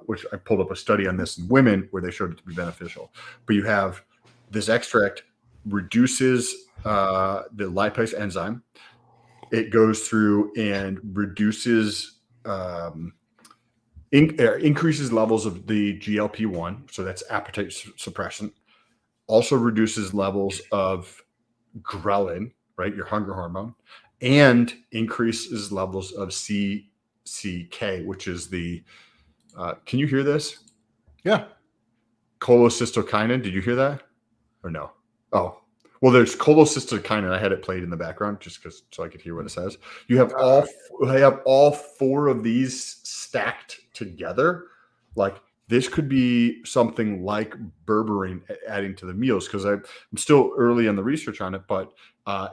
which I pulled up a study on this in women where they showed it to be beneficial. But you have this extract reduces the lipase enzyme. It goes through and reduces, increases levels of the GLP-1. So that's appetite suppressant. Also reduces levels of ghrelin, right? Your hunger hormone, and increases levels of CCK, which is the, can you hear this? Yeah. Cholecystokinin. Did you hear that or no? Oh, well, there's cholecystokinin. I had it played in the background just so I could hear what it says. You have all four of these stacked together. Like, this could be something like berberine adding to the meals, because I'm still early in the research on it, but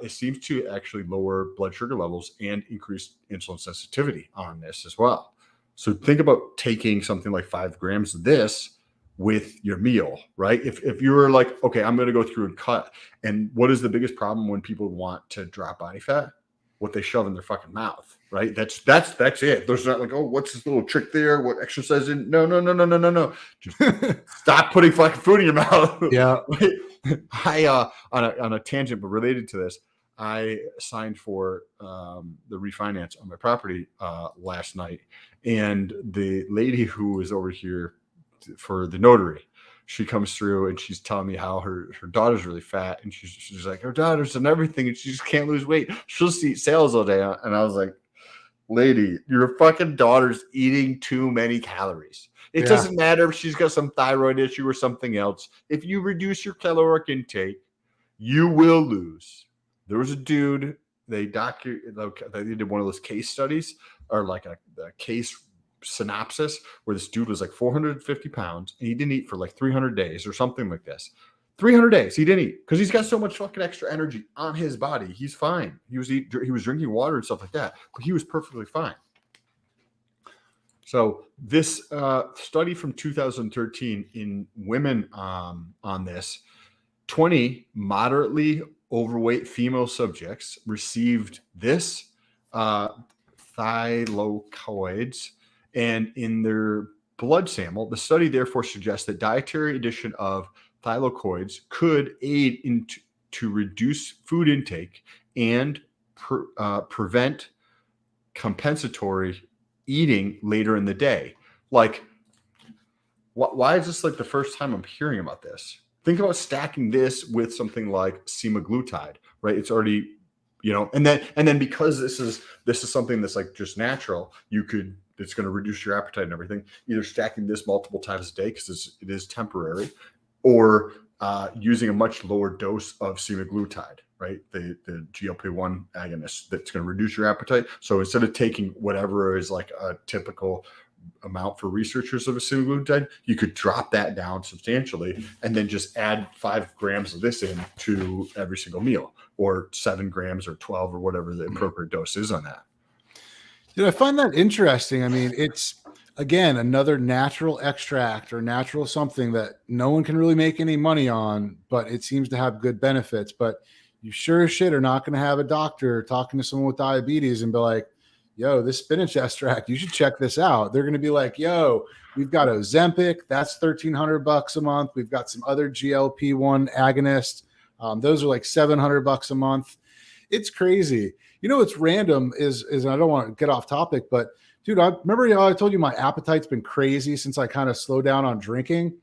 it seems to actually lower blood sugar levels and increase insulin sensitivity on this as well. So think about taking something like 5 grams of this with your meal, right? If you were like, okay, I'm going to go through and cut. And what is the biggest problem when people want to drop body fat? What they shove in their fucking mouth, right? That's it. There's not like, oh, what's this little trick there? What exercise in? No. Just stop putting fucking food in your mouth. Yeah. I on a tangent, but related to this, I signed for the refinance on my property last night, and the lady who was over here for the notary, she comes through and she's telling me how her daughter's really fat, and she's like, her daughter's and everything, and she just can't lose weight. She'll just eat sales all day. And I was like, lady, your fucking daughter's eating too many calories. It doesn't matter if she's got some thyroid issue or something else. If you reduce your caloric intake, you will lose. There was a dude, they did one of those case studies, or like a case synopsis, where this dude was like 450 pounds and he didn't eat for like 300 days or something like this. 300 days he didn't eat because he's got so much fucking extra energy on his body. He's fine. He was drinking water and stuff like that, but he was perfectly fine. So this study from 2013 in women on this, 20 moderately overweight female subjects received this thylakoids, and in their blood sample, the study therefore suggests that dietary addition of thylakoids could aid to reduce food intake and prevent compensatory eating later in the day. Like, why is this like the first time I'm hearing about this? Think about stacking this with something like semaglutide, right? It's already, and then because this is something that's like just natural, it's going to reduce your appetite and everything. Either stacking this multiple times a day because it is temporary, or using a much lower dose of semaglutide, right? The GLP-1 agonist that's going to reduce your appetite. So instead of taking whatever is like a typical amount for researchers of a semaglutide, you could drop that down substantially and then just add 5 grams of this in to every single meal, or 7 grams or 12 or whatever the appropriate dose is on that. Dude, I find that interesting. I mean, it's, again, another natural extract or natural something that no one can really make any money on, but it seems to have good benefits. But you sure as shit are not going to have a doctor talking to someone with diabetes and be like, yo, this spinach extract, you should check this out. They're going to be like, yo, we've got Ozempic, that's $1,300 a month. We've got some other GLP-1 agonists. Those are like $700 a month. It's crazy. You know, what's random is I don't want to get off topic, but dude, I remember how I told you my appetite's been crazy since I kind of slowed down on drinking.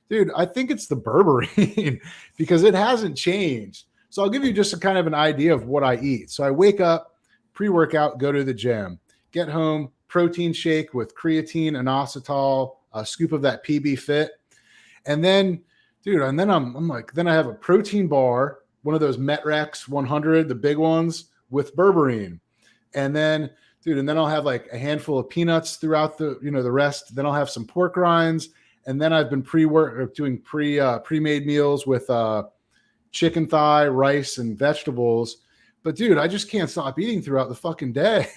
Dude, I think it's the berberine because it hasn't changed. So I'll give you just a kind of an idea of what I eat. So I wake up, pre-workout, go to the gym, get home, protein shake with creatine, inositol, a scoop of that PB Fit. And then, dude, and then I'm like, then I have a protein bar, one of those Metrex 100, the big ones with berberine. And then, dude, and then I'll have like a handful of peanuts throughout the, the rest. Then I'll have some pork rinds. And then I've been doing pre-made meals with chicken thigh, rice, and vegetables. But dude, I just can't stop eating throughout the fucking day.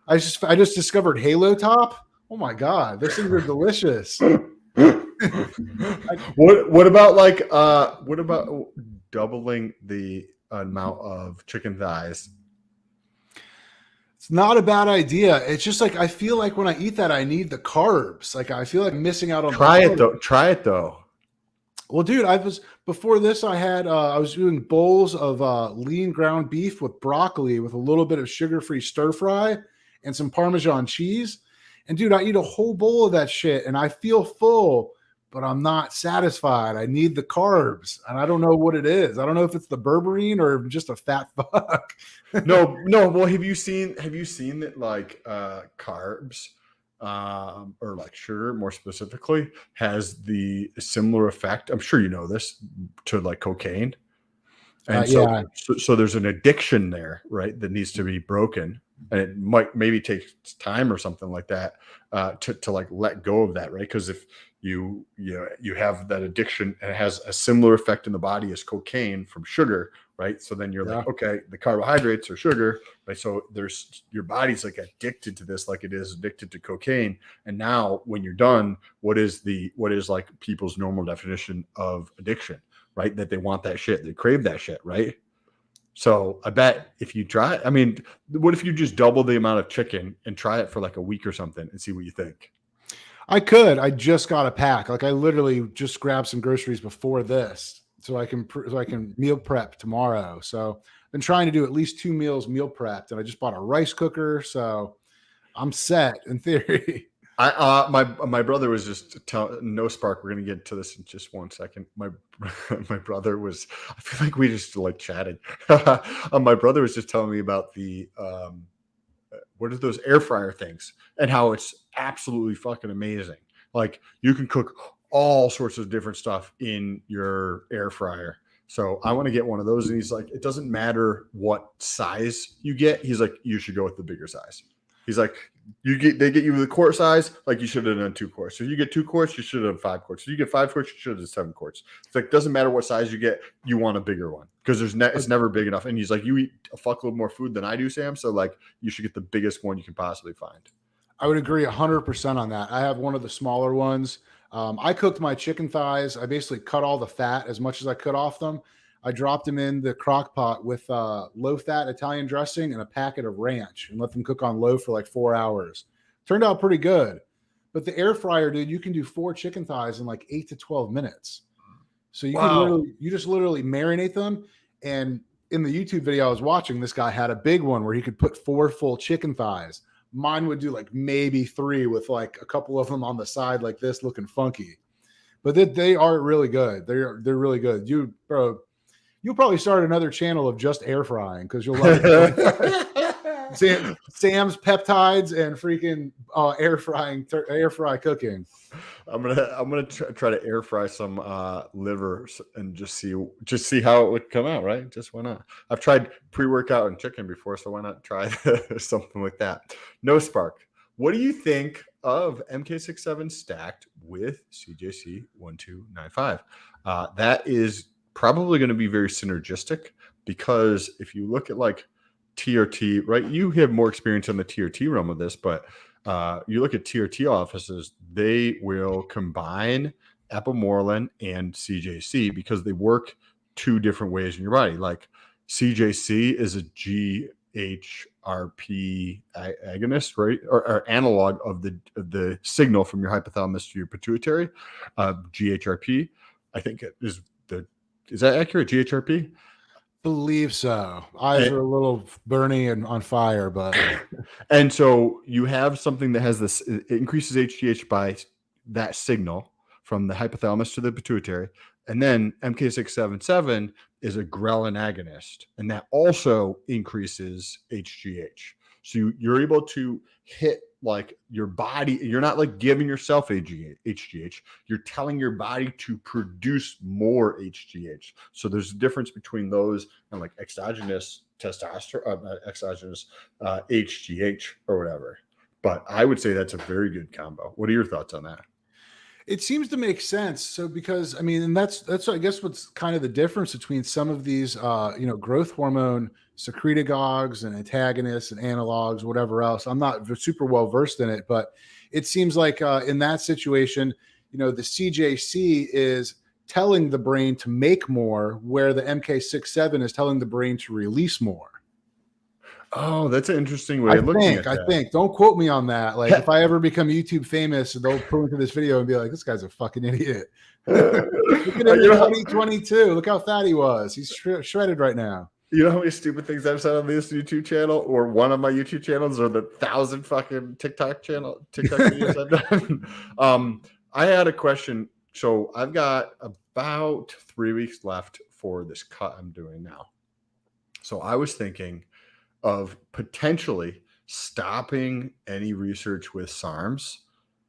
I just discovered Halo Top. Oh my god, those things are delicious. What about doubling the amount of chicken thighs? It's not a bad idea. It's just like I feel like when I eat that, I need the carbs. Like I feel like I'm missing out on. Try it though. Well, dude, before this. I was doing bowls of lean ground beef with broccoli with a little bit of sugar-free stir fry and some Parmesan cheese. And dude, I eat a whole bowl of that shit, and I feel full, but I'm not satisfied. I need the carbs, and I don't know what it is. I don't know if it's the berberine or just a fat fuck. No. Well, have you seen that like carbs or like sugar more specifically has the similar effect? I'm sure you know this to like cocaine. And so there's an addiction there, right? That needs to be broken. And it might maybe take time or something like that to like let go of that, right? Because if you have that addiction and it has a similar effect in the body as cocaine from sugar, right? So then you're like, okay, the carbohydrates are sugar, right? So your body's like addicted to this, like it is addicted to cocaine. And now when you're done, what is like people's normal definition of addiction, right? That they want that shit, they crave that shit, right? So I bet if you try, I mean, what if you just double the amount of chicken and try it for like a week or something and see what you think? I could. I just got a pack. Like I literally just grabbed some groceries before this, so I can meal prep tomorrow. So I've been trying to do at least 2 meals meal prepped, and I just bought a rice cooker, so I'm set in theory. My brother was just no spark. We're gonna get to this in just 1 second. My brother was. I feel like we just like chatted. My brother was just telling me about the what are those air fryer things and how it's absolutely fucking amazing. Like you can cook all sorts of different stuff in your air fryer. So I want to get one of those. And he's like, it doesn't matter what size you get. He's like, you should go with the bigger size. He's like, they get you the quart size, like you should have done 2 quarts. So you get 2 quarts, you should have 5 quarts. So you get 5 quarts, you should have done 7 quarts. It's like, doesn't matter what size you get, you want a bigger one because it's never big enough. And he's like, you eat a fuckload more food than I do, Sam. So like, you should get the biggest one you can possibly find. I would agree 100% on that. I have one of the smaller ones. I cooked my chicken thighs. I basically cut all the fat as much as I could off them. I dropped them in the crock pot with low-fat Italian dressing and a packet of ranch and let them cook on low for like 4 hours. Turned out pretty good. But the air fryer, dude, you can do 4 chicken thighs in like 8 to 12 minutes. So you just literally marinate them. And in the YouTube video I was watching, this guy had a big one where he could put 4 full chicken thighs. Mine would do like maybe 3 with like a couple of them on the side like this looking funky. But they are really good. They're really good. You'll probably start another channel of just air frying because you'll love it. Sam's peptides and freaking air fry cooking. I'm gonna try to air fry some liver and just see how it would come out. Right? Just why not? I've tried pre-workout and chicken before, so why not try something like that? No spark. What do you think of MK67 stacked with CJC 1295? That is probably going to be very synergistic because if you look at like TRT, right, you have more experience in the TRT realm of this, but you look at TRT offices, they will combine apomorelin and CJC because they work 2 different ways in your body. Like CJC is a GHRP agonist, right, or analog of the signal from your hypothalamus to your pituitary. GHRP, I think is that accurate? GHRP. Believe so. Eyes are a little burning and on fire, but and so you have something that has this, it increases HGH by that signal from the hypothalamus to the pituitary. And then MK677 is a ghrelin agonist, and that also increases HGH. So you're able to hit like your body. You're not like giving yourself HGH. You're telling your body to produce more HGH. So there's a difference between those and like exogenous testosterone, exogenous HGH or whatever. But I would say that's a very good combo. What are your thoughts on that? it seems to make sense. So because I mean, and that's I guess what's kind of the difference between some of these growth hormone secretagogues and antagonists and analogs, whatever else. I'm not super well versed in it, but it seems like in that situation, the CJC is telling the brain to make more, where the MK67 is telling the brain to release more. Oh, that's an interesting way of looking at that. I think. Don't quote me on that. Like, if I ever become YouTube famous, they'll pull into this video and be like, "This guy's a fucking idiot." Look at him in 2022. Look how fat he was. He's shredded right now. You know how many stupid things I've said on this YouTube channel, or one of my YouTube channels, or the 1,000 fucking TikTok videos I've done? I had a question. So I've got about 3 weeks left for this cut I'm doing now. So I was thinking of potentially stopping any research with SARMs,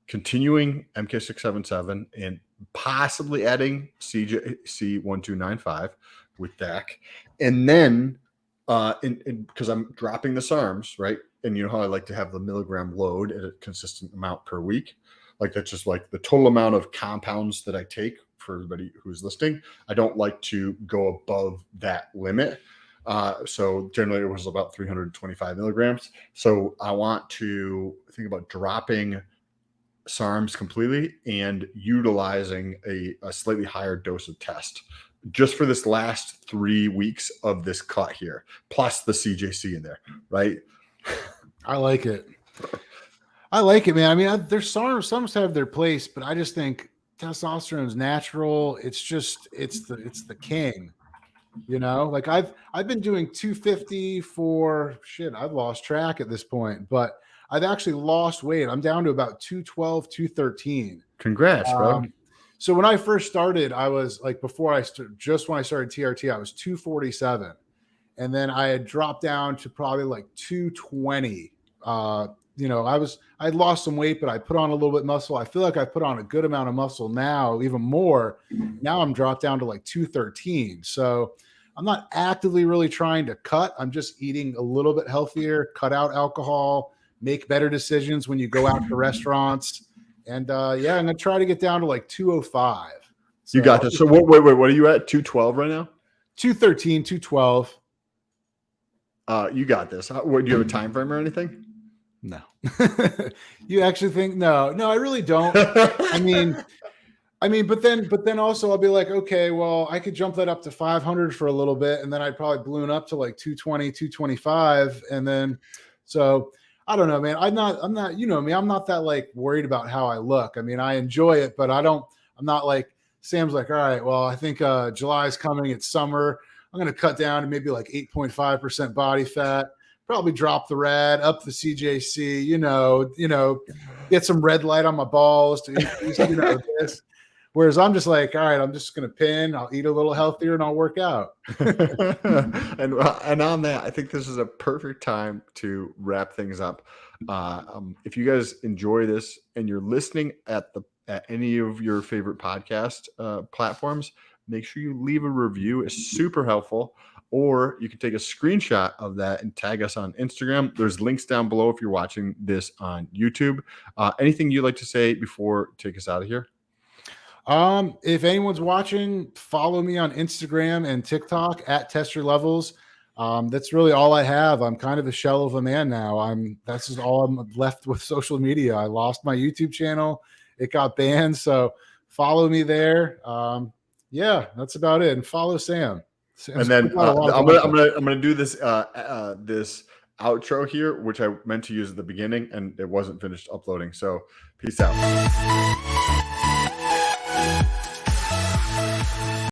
continuing MK677, and possibly adding CJC1295 with DAC. And then, because I'm dropping the SARMs, right? And you know how I like to have the milligram load at a consistent amount per week? Like, that's just like the total amount of compounds that I take for everybody who's listening. I don't like to go above that limit. So generally it was about 325 milligrams. So I want to think about dropping SARMs completely and utilizing a slightly higher dose of test just for this last 3 weeks of this cut here, plus the CJC in there, right? I like it. I like it, man. I mean, there's SARMs have their place, but I just think testosterone is natural. It's the king. Like I've been doing 250 for shit. I've lost track at this point, but I've actually lost weight. I'm down to about 212, 213. Congrats, bro. So when I first started, I was like, when I started TRT, I was 247. And then I had dropped down to probably like 220. I'd lost some weight, but I put on a little bit of muscle. I feel like I put on a good amount of muscle now, even more. Now I'm dropped down to like 213. So I'm not actively really trying to cut. I'm just eating a little bit healthier, cut out alcohol, make better decisions when you go out to restaurants. And I'm going to try to get down to like 205. So, you got this. So wait, what are you at? 212 right now? 213, 212. You got this. Do you have a time frame or anything? No. You actually think no, I really don't. I mean, but then also I'll be like, okay, well, I could jump that up to 500 for a little bit, and then I'd probably balloon up to like 220, 225, and then so I don't know, man. I'm not, you know me, I'm not that like worried about how I look. I mean, I enjoy it, but I'm not like Sam's like, all right, well, I think July is coming, it's summer. I'm going to cut down to maybe like 8.5% body fat. Probably drop the rad, up the CJC, get some red light on my balls to increase, this. Whereas I'm just like, all right, I'm just going to pin. I'll eat a little healthier and I'll work out. and on that, I think this is a perfect time to wrap things up. If you guys enjoy this and you're listening at any of your favorite podcast platforms, make sure you leave a review. It's super helpful. Or you can take a screenshot of that and tag us on Instagram. There's links down below if you're watching this on YouTube. Anything you'd like to say before take us out of here? If anyone's watching, follow me on Instagram and TikTok at Test Your Levels. That's really all I have. I'm kind of a shell of a man now. That's just all I'm left with social media. I lost my YouTube channel. It got banned. So follow me there. That's about it. And follow Sam. And then I'm gonna do this this outro here, which I meant to use at the beginning, and it wasn't finished uploading. So peace out.